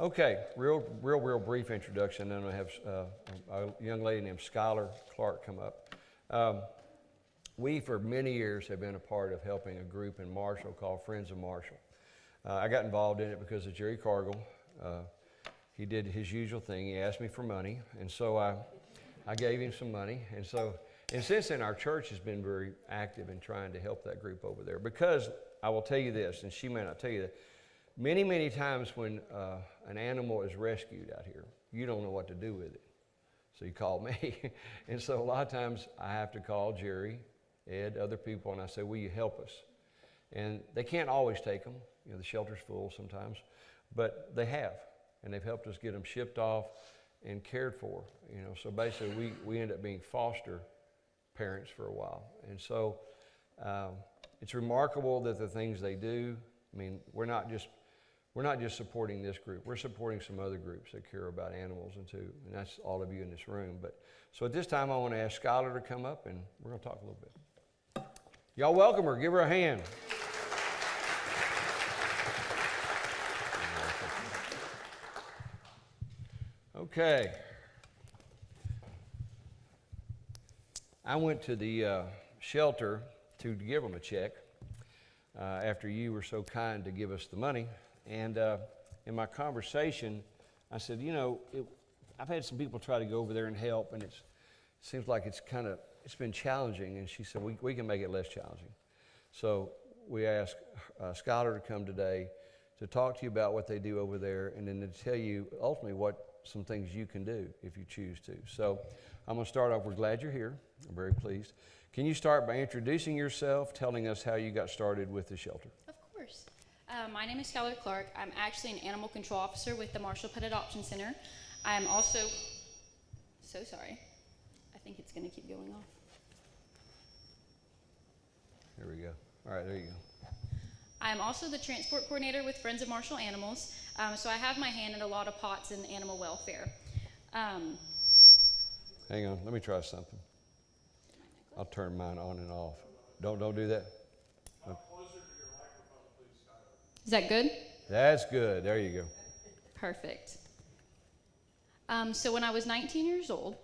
Okay, real brief introduction. Then I have a young lady named Skylar Clark come up. We, for many years, have been a part of helping a group in Marshall called Friends of Marshall. I got involved in it because of Jerry Cargill. He did his usual thing. He asked me for money, and so I gave him some money. And since then, our church has been very active in trying to help that group over there. Because I will tell you this, and she may not tell you that, many times when an animal is rescued out here, you don't know what to do with it. So you call me. And so a lot of times I have to call Jerry, Ed, other people, and I say, will you help us? And they can't always take them. You know, the shelter's full sometimes. But they have. And they've helped us get them shipped off and cared for. You know, so basically we end up being foster parents for a while. And so it's remarkable that the things they do, I mean, we're not just supporting this group. We're supporting some other groups that care about animals and that's all of you in this room. But so at this time, I want to ask Skylar to come up, and we're going to talk a little bit. Y'all welcome her. Give her a hand. Okay. I went to the shelter to give them a check after you were so kind to give us the money. And in my conversation, I said, you know, I've had some people try to go over there and help, and it seems like it's been challenging. And she said, we can make it less challenging. So we asked Skylar to come today to talk to you about what they do over there, and then to tell you ultimately what some things you can do if you choose to. So I'm going to start off. We're glad you're here. I'm very pleased. Can you start by introducing yourself, telling us how you got started with the shelter? Of course. My name is Skylar Clark. I'm actually an animal control officer with the Marshall Pet Adoption Center. I am also, so sorry, I think it's going to keep going off. There we go. All right, there you go. I am also the transport coordinator with Friends of Marshall Animals, so I have my hand in a lot of pots in animal welfare. Hang on, let me try something. I'll turn mine on and off. Don't do that. Is that good? That's good. There you go. Perfect. So when I was 19 years old,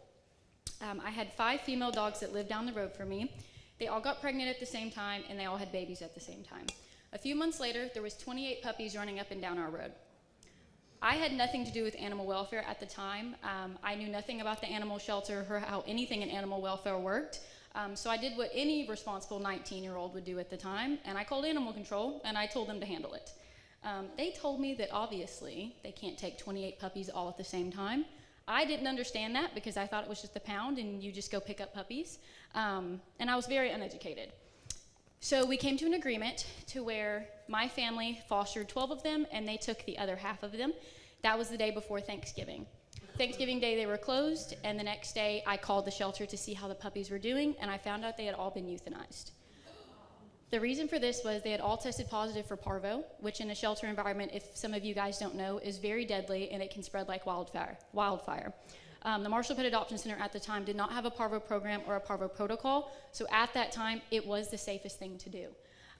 I had 5 female dogs that lived down the road from me. They all got pregnant at the same time, and they all had babies at the same time. A few months later, there was 28 puppies running up and down our road. I had nothing to do with animal welfare at the time. I knew nothing about the animal shelter or how anything in animal welfare worked. So I did what any responsible 19-year-old would do at the time, and I called animal control, and I told them to handle it. They told me that obviously they can't take 28 puppies all at the same time. I didn't understand that because I thought it was just a pound and you just go pick up puppies. And I was very uneducated. So we came to an agreement to where my family fostered 12 of them and they took the other half of them. That was the day before Thanksgiving. Thanksgiving Day they were closed, and the next day I called the shelter to see how the puppies were doing, and I found out they had all been euthanized. The reason for this was they had all tested positive for parvo, which in a shelter environment, if some of you guys don't know, is very deadly and it can spread like wildfire. The Marshall Pet Adoption Center at the time did not have a parvo program or a parvo protocol, so at that time it was the safest thing to do,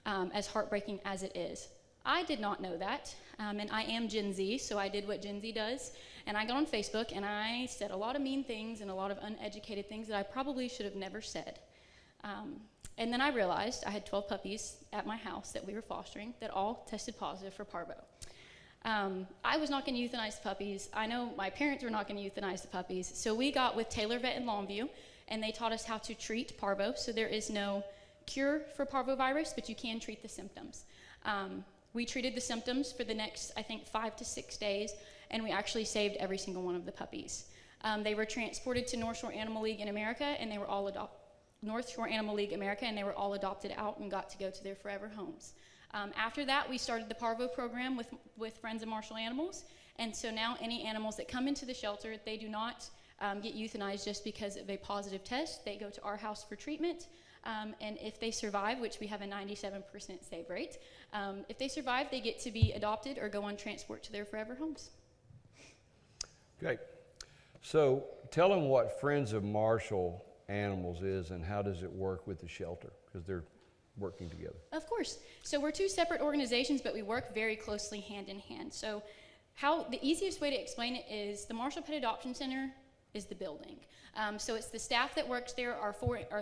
as heartbreaking as it is. I did not know that, and I am Gen Z, so I did what Gen Z does, and I got on Facebook and I said a lot of mean things and a lot of uneducated things that I probably should have never said. And then I realized I had 12 puppies at my house that we were fostering that all tested positive for parvo. I was not going to euthanize the puppies. I know my parents were not going to euthanize the puppies. So we got with Taylor Vet in Longview, and they taught us how to treat parvo. So there is no cure for parvovirus, but you can treat the symptoms. We treated the symptoms for the next, I think, 5 to 6 days, and we actually saved every single one of the puppies. They were transported to North Shore Animal League in America, and they were all adopted out and got to go to their forever homes. After that, we started the parvo program with Friends of Marshall Animals, and so now any animals that come into the shelter, they do not get euthanized just because of a positive test. They go to our house for treatment, and if they survive, which we have a 97% save rate, if they survive, they get to be adopted or go on transport to their forever homes. Great. So tell them what Friends of Marshall Animals is and how does it work with the shelter, because they're working together. Of course. So we're 2 separate organizations, but we work very closely hand in hand. So The easiest way to explain it is the Marshall Pet Adoption Center is the building. So it's the staff that works there, our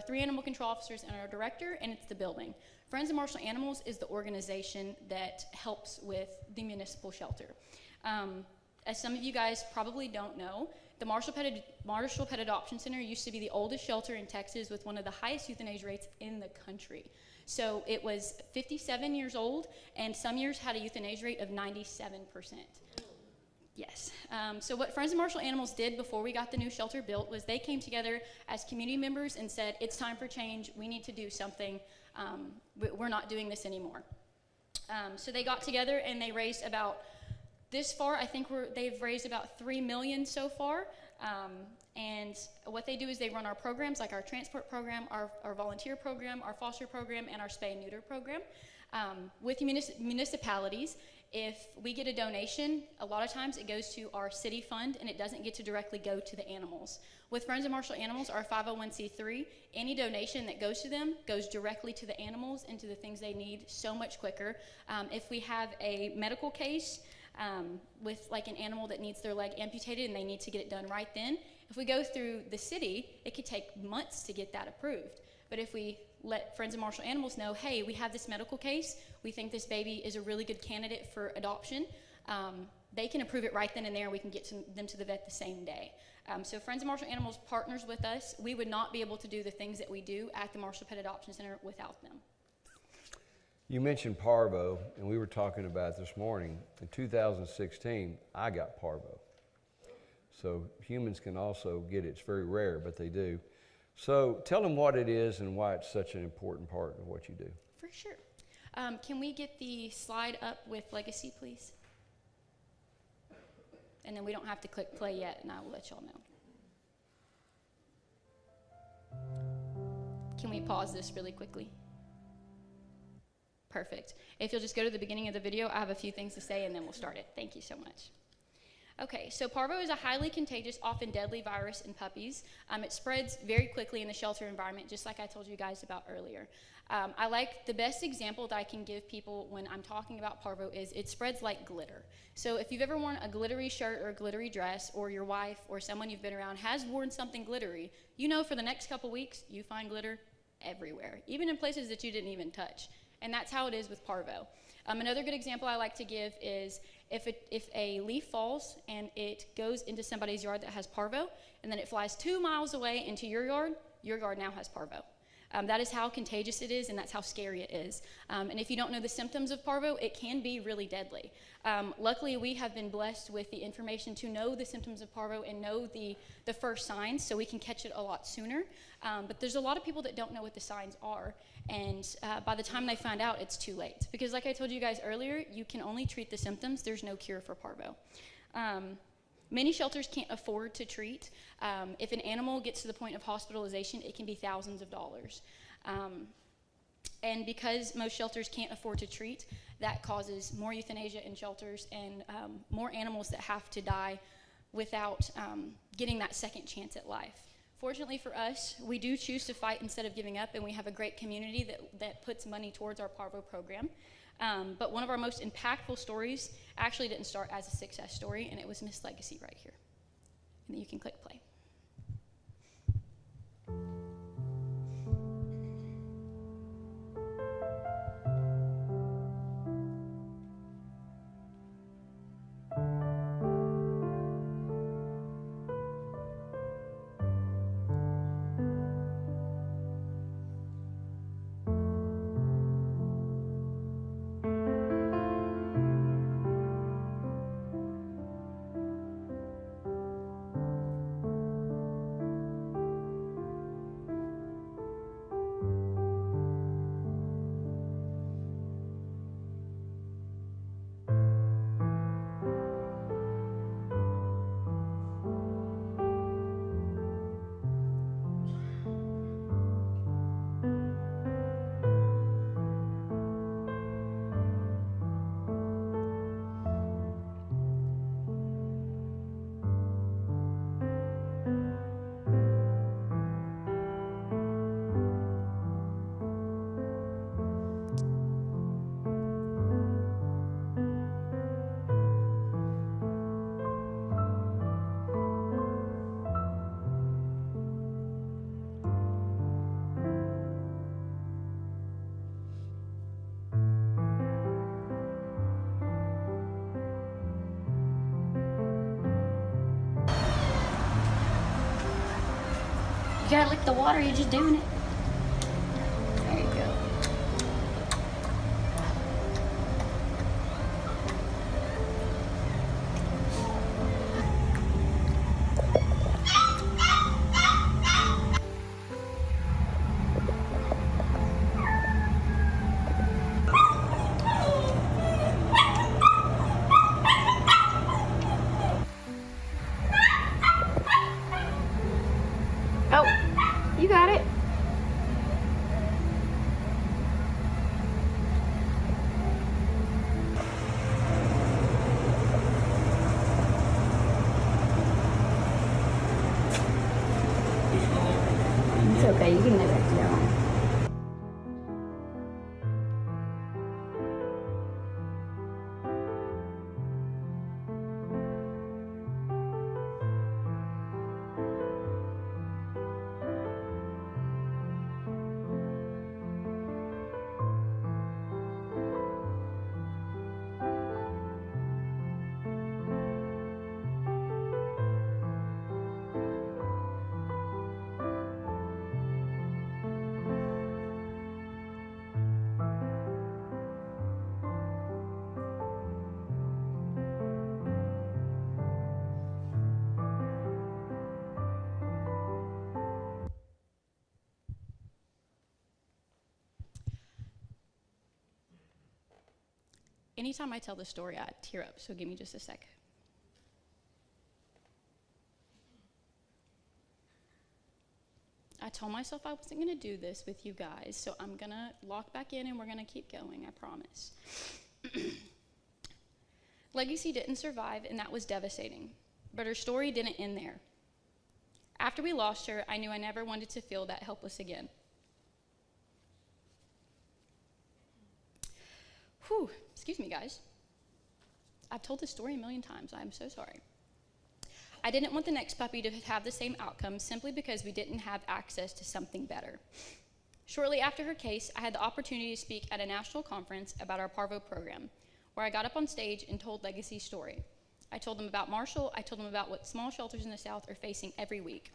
3 animal control officers and our director, and it's the building. Friends of Marshall Animals is the organization that helps with the municipal shelter. As some of you guys probably don't know, the Marshall Pet Adoption Center used to be the oldest shelter in Texas with one of the highest euthanasia rates in the country. So it was 57 years old, and some years had a euthanasia rate of 97%. Yes. So what Friends of Marshall Animals did before we got the new shelter built was they came together as community members and said, it's time for change. We need to do something. We're not doing this anymore. So they got together and they raised about, this far, I think they've raised about $3 million so far. And what they do is they run our programs, like our transport program, our volunteer program, our foster program, and our spay and neuter program. With municipalities, if we get a donation, a lot of times it goes to our city fund and it doesn't get to directly go to the animals. With Friends of Marshall Animals, our 501c3, any donation that goes to them goes directly to the animals and to the things they need so much quicker. If we have a medical case with like an animal that needs their leg amputated and they need to get it done right then, if we go through the city, it could take months to get that approved. But if we let Friends of Marshall Animals know, hey, we have this medical case, we think this baby is a really good candidate for adoption, they can approve it right then and there, and we can get them to the vet the same day. So Friends of Marshall Animals partners with us. We would not be able to do the things that we do at the Marshall Pet Adoption Center without them. You mentioned parvo, and we were talking about it this morning. In 2016, I got parvo. So humans can also get it. It's very rare, but they do. So tell them what it is and why it's such an important part of what you do. For sure. Can we get the slide up with Legacy, please? And then we don't have to click play yet, and I will let y'all know. Can we pause this really quickly? Perfect. If you'll just go to the beginning of the video, I have a few things to say, and then we'll start it. Thank you so much. Okay, so parvo is a highly contagious, often deadly virus in puppies. It spreads very quickly in the shelter environment, just like I told you guys about earlier. I like the best example that I can give people when I'm talking about parvo is it spreads like glitter. So if you've ever worn a glittery shirt or a glittery dress, or your wife or someone you've been around has worn something glittery, you know for the next couple weeks you find glitter everywhere, even in places that you didn't even touch. And that's how it is with parvo. Another good example I like to give is if a leaf falls and it goes into somebody's yard that has parvo, and then it flies 2 miles away into your yard now has parvo. That is how contagious it is, and that's how scary it is. And if you don't know the symptoms of parvo, it can be really deadly. Luckily, we have been blessed with the information to know the symptoms of parvo and know the first signs, so we can catch it a lot sooner. But there's a lot of people that don't know what the signs are, and by the time they find out, it's too late. Because like I told you guys earlier, you can only treat the symptoms. There's no cure for parvo. Many shelters can't afford to treat. If an animal gets to the point of hospitalization, it can be thousands of dollars. And because most shelters can't afford to treat, that causes more euthanasia in shelters and more animals that have to die without getting that second chance at life. Fortunately for us, we do choose to fight instead of giving up, and we have a great community that puts money towards our parvo program. But one of our most impactful stories actually didn't start as a success story, and it was Miss Legacy right here. And then you can click play. You gotta lick the water, you're just doing it. There you go. Oh, you got it. It's okay, you can lay back down. Anytime I tell the story, I tear up, so give me just a sec. I told myself I wasn't going to do this with you guys, so I'm going to lock back in and we're going to keep going, I promise. Legacy didn't survive, and that was devastating. But her story didn't end there. After we lost her, I knew I never wanted to feel that helpless again. Whew, excuse me, guys. I've told this story a million times. I'm so sorry. I didn't want the next puppy to have the same outcome simply because we didn't have access to something better. Shortly after her case, I had the opportunity to speak at a national conference about our Parvo program, where I got up on stage and told Legacy's story. I told them about Marshall. I told them about what small shelters in the South are facing every week.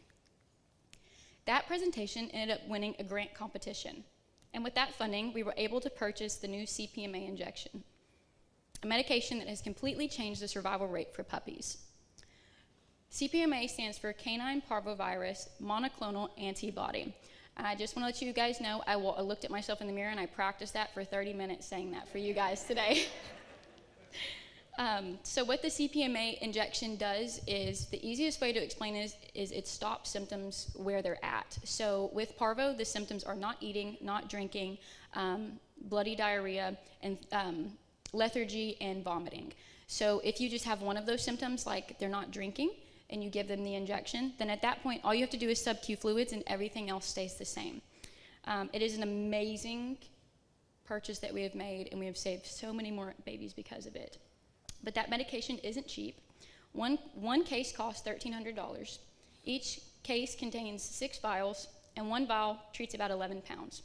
That presentation ended up winning a grant competition. And with that funding, we were able to purchase the new CPMA injection, a medication that has completely changed the survival rate for puppies. CPMA stands for Canine Parvovirus Monoclonal Antibody. And I just want to let you guys know, I looked at myself in the mirror and I practiced that for 30 minutes saying that for you guys today. So what the CPMA injection does is, the easiest way to explain it is it stops symptoms where they're at. So with Parvo, the symptoms are not eating, not drinking, bloody diarrhea, and lethargy and vomiting. So if you just have one of those symptoms, like they're not drinking, and you give them the injection, then at that point, all you have to do is sub-Q fluids and everything else stays the same. It is an amazing purchase that we have made, and we have saved so many more babies because of it. But that medication isn't cheap. One case costs $1,300. Each case contains 6 vials, and one vial treats about 11 pounds.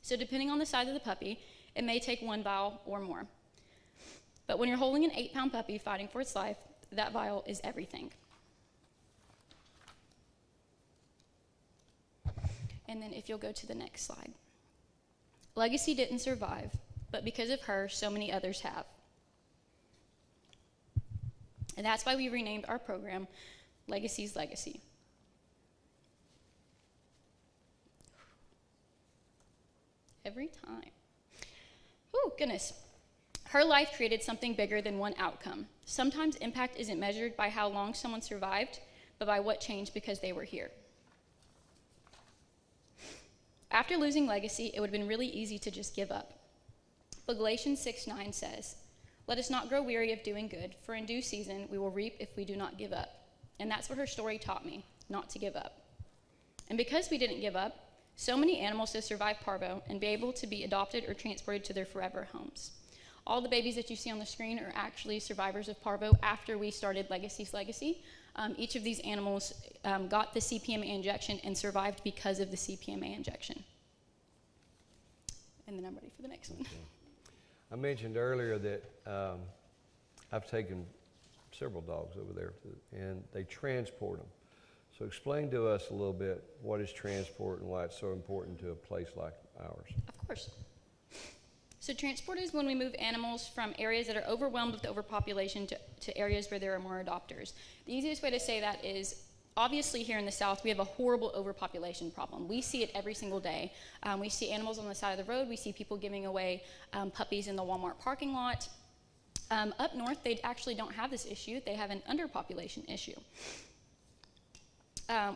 So depending on the size of the puppy, it may take 1 vial or more. But when you're holding an 8-pound puppy fighting for its life, that vial is everything. And then if you'll go to the next slide. Legacy didn't survive, but because of her, so many others have. And that's why we renamed our program Legacy's Legacy. Every time. Oh, goodness. Her life created something bigger than one outcome. Sometimes impact isn't measured by how long someone survived, but by what changed because they were here. After losing Legacy, it would have been really easy to just give up. But Galatians 6:9 says, "Let us not grow weary of doing good, for in due season we will reap if we do not give up." And that's what her story taught me, not to give up. And because we didn't give up, so many animals have survived Parvo and be able to be adopted or transported to their forever homes. All the babies that you see on the screen are actually survivors of Parvo after we started Legacy's Legacy. Each of these animals got the CPMA injection and survived because of the CPMA injection. And then I'm ready for the next one. Okay. I mentioned earlier that I've taken several dogs over there, and they transport them. So explain to us a little bit what is transport and why it's so important to a place like ours. Of course. So transport is when we move animals from areas that are overwhelmed with overpopulation to areas where there are more adopters. The easiest way to say that is, obviously here in the South, we have a horrible overpopulation problem. We see it every single day. We see animals on the side of the road. We see people giving away puppies in the Walmart parking lot. Up north, they actually don't have this issue. They have an underpopulation issue.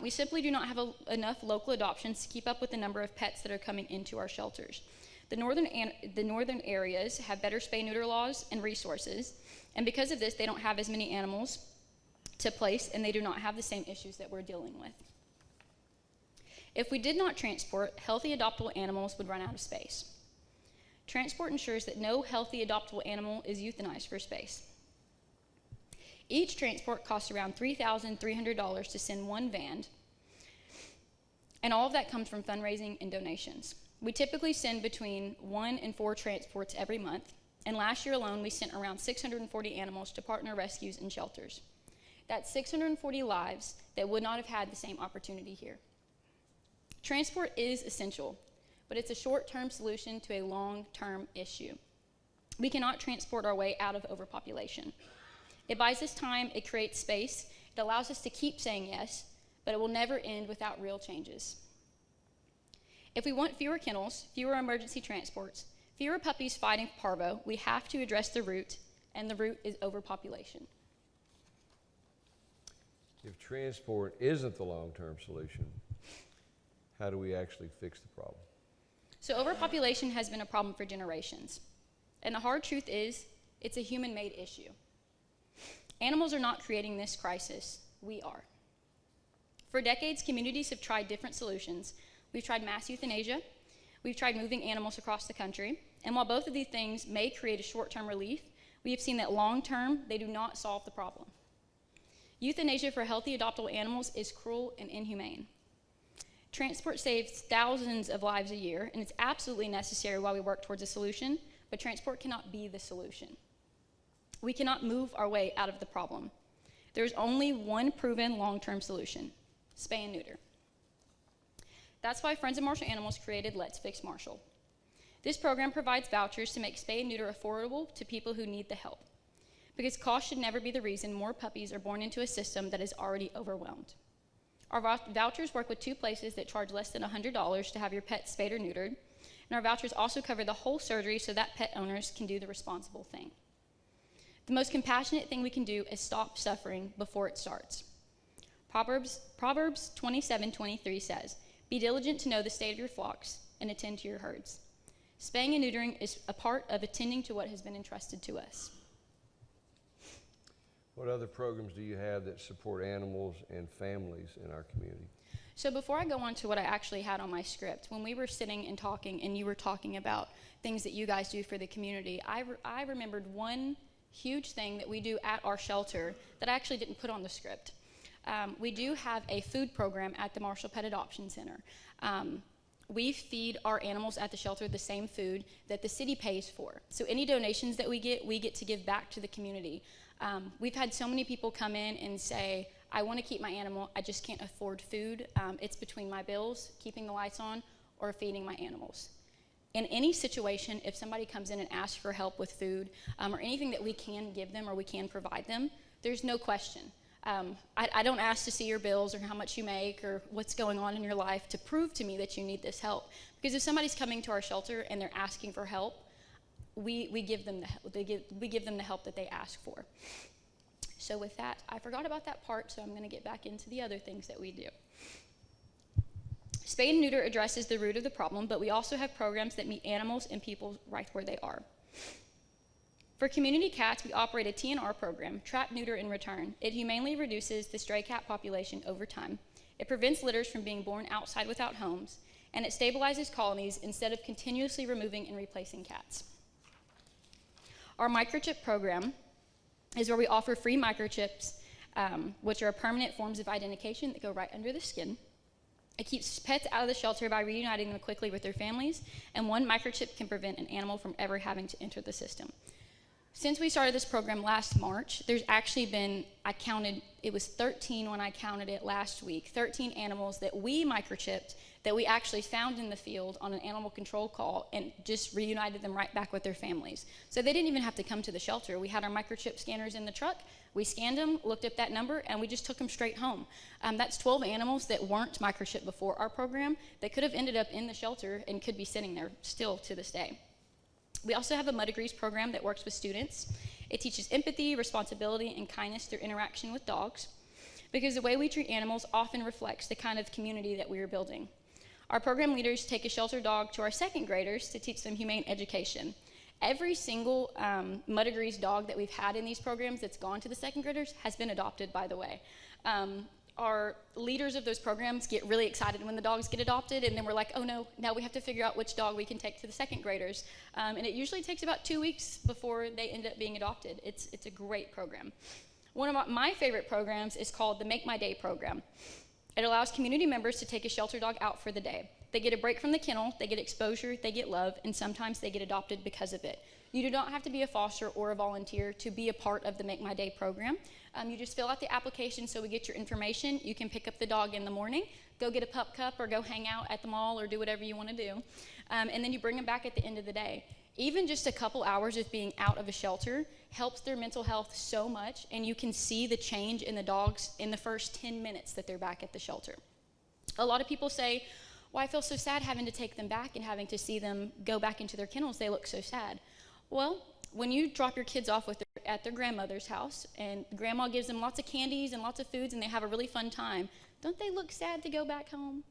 We simply do not have enough local adoptions to keep up with the number of pets that are coming into our shelters. The northern areas have better spay-neuter laws and resources, and because of this, they don't have as many animals to place, and they do not have the same issues that we're dealing with. If we did not transport, healthy adoptable animals would run out of space. Transport ensures that no healthy adoptable animal is euthanized for space. Each transport costs around $3,300 to send one van, and all of that comes from fundraising and donations. We typically send between 1 and 4 transports every month, and last year alone we sent around 640 animals to partner rescues and shelters. That's 640 lives that would not have had the same opportunity here. Transport is essential, but it's a short-term solution to a long-term issue. We cannot transport our way out of overpopulation. It buys us time, it creates space, it allows us to keep saying yes, but it will never end without real changes. If we want fewer kennels, fewer emergency transports, fewer puppies fighting parvo, we have to address the root, and the root is overpopulation. If transport isn't the long-term solution, how do we actually fix the problem? So overpopulation has been a problem for generations. And the hard truth is, it's a human-made issue. Animals are not creating this crisis, we are. For decades, communities have tried different solutions. We've tried mass euthanasia, we've tried moving animals across the country, and while both of these things may create a short-term relief, we have seen that long-term, they do not solve the problem. Euthanasia for healthy adoptable animals is cruel and inhumane. Transport saves thousands of lives a year, and it's absolutely necessary while we work towards a solution, but transport cannot be the solution. We cannot move our way out of the problem. There's only one proven long-term solution: spay and neuter. That's why Friends of Marshall Animals created Let's Fix Marshall. This program provides vouchers to make spay and neuter affordable to people who need the help, because cost should never be the reason more puppies are born into a system that is already overwhelmed. Our vouchers work with 2 places that charge less than $100 to have your pet spayed or neutered, and our vouchers also cover the whole surgery so that pet owners can do the responsible thing. The most compassionate thing we can do is stop suffering before it starts. Proverbs 27:23 says, "Be diligent to know the state of your flocks and attend to your herds." Spaying and neutering is a part of attending to what has been entrusted to us. What other programs do you have that support animals and families in our community? So before I go on to what I actually had on my script, when we were sitting and talking and you were talking about things that you guys do for the community, I remembered one huge thing that we do at our shelter that I actually didn't put on the script. We do have a food program at the Marshall Pet Adoption Center. We feed our animals at the shelter the same food that the city pays for. So any donations that we get to give back to the community. We've had so many people come in and say, I want to keep my animal, I just can't afford food. It's between my bills, keeping the lights on, or feeding my animals. In any situation, if somebody comes in and asks for help with food, or anything that we can give them or we can provide them, there's no question. I don't ask to see your bills or how much you make or what's going on in your life to prove to me that you need this help. Because if somebody's coming to our shelter and they're asking for help, we give them the help that they ask for. So with that, I forgot about that part, so I'm going to get back into the other things that we do. Spay and neuter addresses the root of the problem, but we also have programs that meet animals and people right where they are. For community cats, we operate a TNR program, Trap, Neuter, and Return. It humanely reduces the stray cat population over time. It prevents litters from being born outside without homes, and it stabilizes colonies instead of continuously removing and replacing cats. Our microchip program is where we offer free microchips, which are permanent forms of identification that go right under the skin. It keeps pets out of the shelter by reuniting them quickly with their families, and one microchip can prevent an animal from ever having to enter the system. Since we started this program last March, there's actually been, I counted, it was 13 when I counted it last week, 13 animals that we microchipped that we actually found in the field on an animal control call and just reunited them right back with their families. So they didn't even have to come to the shelter. We had our microchip scanners in the truck, we scanned them, looked up that number, and we just took them straight home. That's 12 animals that weren't microchipped before our program that could have ended up in the shelter and could be sitting there still to this day. We also have a Mud Degrees program that works with students. It teaches empathy, responsibility, and kindness through interaction with dogs, because the way we treat animals often reflects the kind of community that we are building. Our program leaders take a shelter dog to our second graders to teach them humane education. Every single Mud Degrees dog that we've had in these programs that's gone to the second graders has been adopted, by the way. Our leaders of those programs get really excited when the dogs get adopted, and then we're like, oh no, now we have to figure out which dog we can take to the second graders. And it usually takes about 2 weeks before they end up being adopted. It's a great program. One of my favorite programs is called the Make My Day program. It allows community members to take a shelter dog out for the day. They get a break from the kennel, they get exposure, they get love, and sometimes they get adopted because of it. You do not have to be a foster or a volunteer to be a part of the Make My Day program. You just fill out the application so we get your information. You can pick up the dog in the morning, go get a pup cup, or go hang out at the mall, or do whatever you want to do. And then you bring them back at the end of the day. Even just a couple hours of being out of a shelter helps their mental health so much, and you can see the change in the dogs in the first 10 minutes that they're back at the shelter. A lot of people say, well, I feel so sad having to take them back and having to see them go back into their kennels. They look so sad. Well, when you drop your kids off at their grandmother's house and grandma gives them lots of candies and lots of foods and they have a really fun time, don't they look sad to go back home?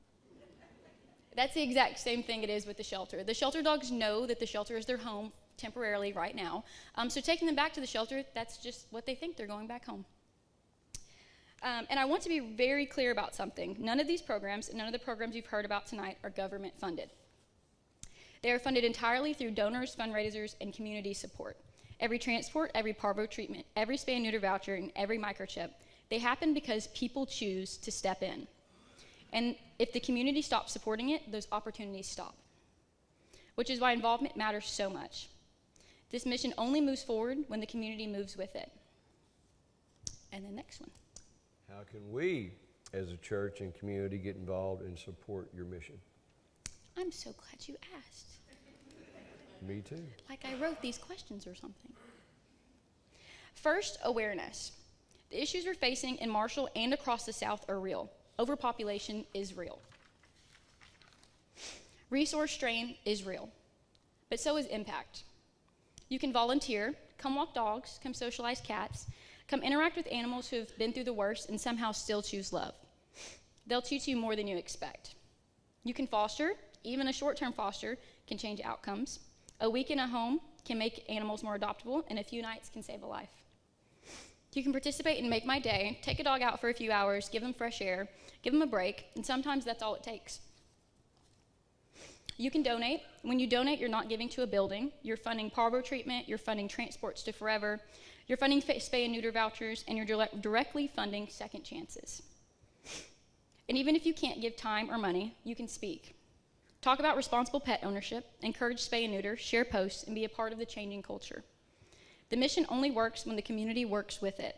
That's the exact same thing it is with the shelter. The shelter dogs know that the shelter is their home temporarily right now. So taking them back to the shelter, that's just what they think. They're going back home. And I want to be very clear about something. None of these programs, and none of the programs you've heard about tonight, are government funded. They are funded entirely through donors, fundraisers, and community support. Every transport, every parvo treatment, every spay and neuter voucher, and every microchip, they happen because people choose to step in. And if the community stops supporting it, those opportunities stop, which is why involvement matters so much. This mission only moves forward when the community moves with it. And the next one. How can we, as a church and community, get involved and support your mission? I'm so glad you asked. Me too. Like I wrote these questions or something. First, awareness. The issues we're facing in Marshall and across the South are real. Overpopulation is real. Resource strain is real, but so is impact. You can volunteer, come walk dogs, come socialize cats, come interact with animals who have been through the worst and somehow still choose love. They'll teach you more than you expect. You can foster, even a short-term foster can change outcomes. A week in a home can make animals more adoptable, and a few nights can save a life. You can participate in Make My Day, take a dog out for a few hours, give them fresh air, give them a break, and sometimes that's all it takes. You can donate. When you donate, you're not giving to a building. You're funding parvo treatment, you're funding transports to Forever, you're funding spay and neuter vouchers, and you're directly funding second chances. And even if you can't give time or money, you can speak. Talk about responsible pet ownership, encourage spay and neuter, share posts, and be a part of the changing culture. The mission only works when the community works with it.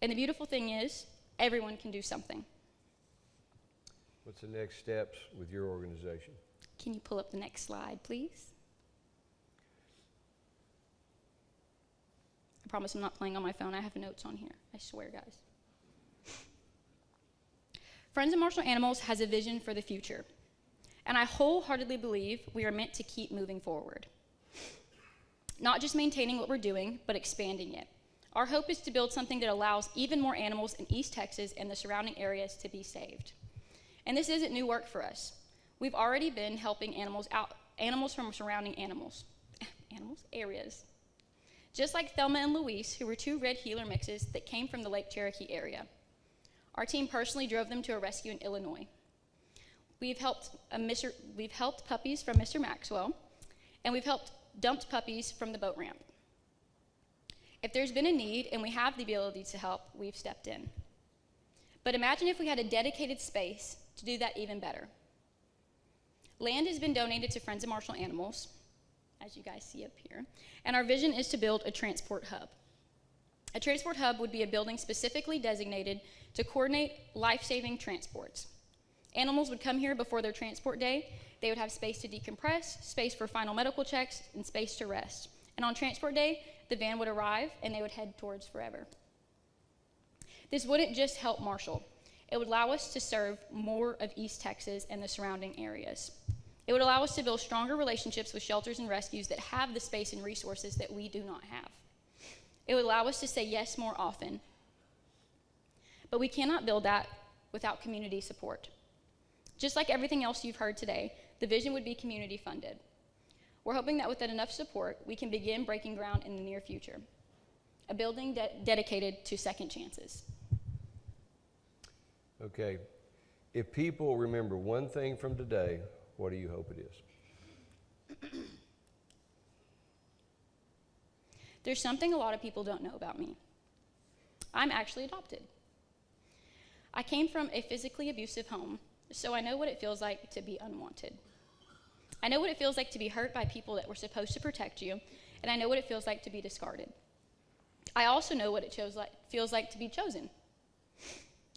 And the beautiful thing is, everyone can do something. What's the next steps with your organization? Can you pull up the next slide, please? I promise I'm not playing on my phone. I have notes on here. I swear, guys. Friends of Marshall Animals has a vision for the future. And I wholeheartedly believe we are meant to keep moving forward. Not just maintaining what we're doing, but expanding it. Our hope is to build something that allows even more animals in East Texas and the surrounding areas to be saved. And this isn't new work for us. We've already been helping animals from surrounding areas. Just like Thelma and Louise, who were two red heeler mixes that came from the Lake Cherokee area. Our team personally drove them to a rescue in Illinois. We've helped puppies from Mr. Maxwell, and we've helped dumped puppies from the boat ramp. If there's been a need and we have the ability to help, we've stepped in. But imagine if we had a dedicated space to do that even better. Land has been donated to Friends of Marshall Animals. as you guys see up here. And our vision is to build a transport hub. A transport hub would be a building specifically designated to coordinate life-saving transports. Animals would come here before their transport day. They would have space to decompress, space for final medical checks, and space to rest. And on transport day, the van would arrive and they would head towards forever. This wouldn't just help Marshall. It would allow us to serve more of East Texas and the surrounding areas. It would allow us to build stronger relationships with shelters and rescues that have the space and resources that we do not have. It would allow us to say yes more often. But we cannot build that without community support. Just like everything else you've heard today, the vision would be community funded. We're hoping that with enough support, we can begin breaking ground in the near future. A building dedicated to second chances. Okay, if people remember one thing from today, what do you hope it is? There's something a lot of people don't know about me. I'm actually adopted. I came from a physically abusive home, so I know what it feels like to be unwanted. I know what it feels like to be hurt by people that were supposed to protect you, and I know what it feels like to be discarded. I also know what it feels like to be chosen.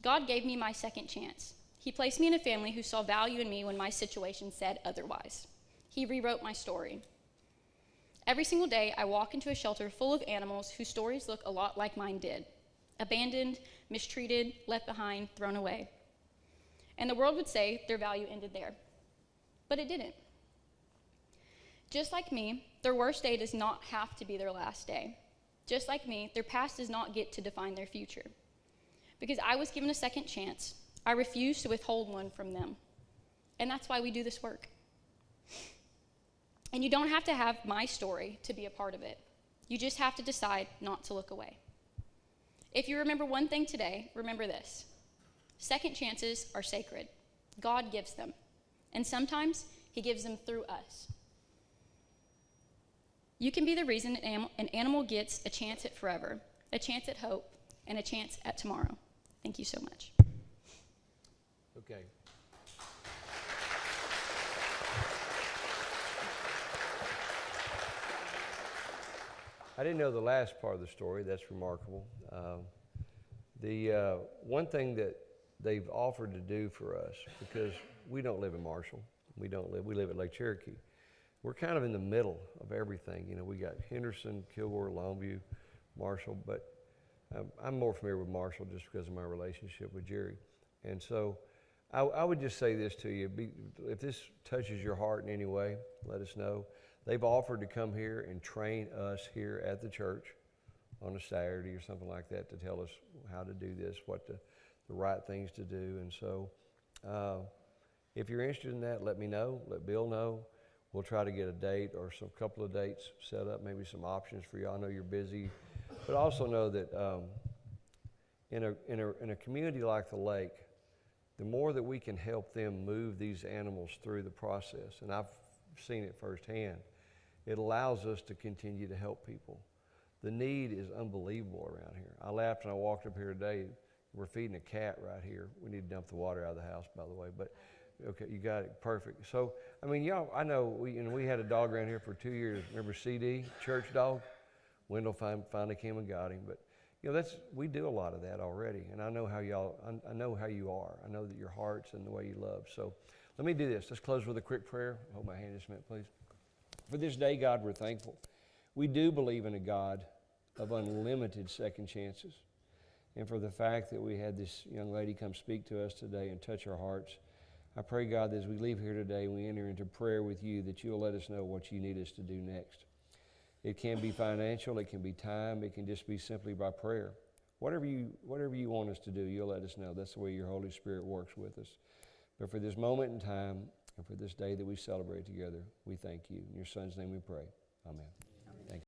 God gave me my second chance. He placed me in a family who saw value in me when my situation said otherwise. He rewrote my story. Every single day, I walk into a shelter full of animals whose stories look a lot like mine did. Abandoned, mistreated, left behind, thrown away. And the world would say their value ended there. But it didn't. Just like me, their worst day does not have to be their last day. Just like me, their past does not get to define their future. Because I was given a second chance, I refuse to withhold one from them. And that's why we do this work. And you don't have to have my story to be a part of it. You just have to decide not to look away. If you remember one thing today, remember this. Second chances are sacred. God gives them. And sometimes he gives them through us. You can be the reason an animal gets a chance at forever, a chance at hope, and a chance at tomorrow. Thank you so much. Okay. I didn't know the last part of the story. That's remarkable. The one thing that they've offered to do for us, because we don't live in Marshall, we live at Lake Cherokee. We're kind of in the middle of everything. You know, we got Henderson, Kilgore, Longview, Marshall, but I'm more familiar with Marshall just because of my relationship with Jerry. And so I would just say this to you. If this touches your heart in any way, let us know. They've offered to come here and train us here at the church on a Saturday or something like that to tell us how to do this, what the right things to do. And so if you're interested in that, let me know. Let Bill know. We'll try to get a date or some couple of dates set up, maybe some options for you. I know you're busy, but also know that in a community like the lake, the more that we can help them move these animals through the process, and I've seen it firsthand, it allows us to continue to help people. The need is unbelievable around here. I laughed when I walked up here today. We're feeding a cat right here. We need to dump the water out of the house, by the way, but okay, you got it, perfect. So, I mean, y'all, I know we had a dog around here for 2 years. Remember CD, church dog? Wendell finally came and got him, but you know, we do a lot of that already, and I know how I know how you are. I know that your hearts and the way you love. So let me do this. Let's close with a quick prayer. Hold my hand just a minute, please. For this day, God, we're thankful. We do believe in a God of unlimited second chances. And for the fact that we had this young lady come speak to us today and touch our hearts, I pray, God, that as we leave here today and we enter into prayer with you, that you'll let us know what you need us to do next. It can be financial, it can be time, it can just be simply by prayer. Whatever you want us to do, you'll let us know. That's the way your Holy Spirit works with us. But for this moment in time and for this day that we celebrate together, we thank you. In your Son's name we pray. Amen.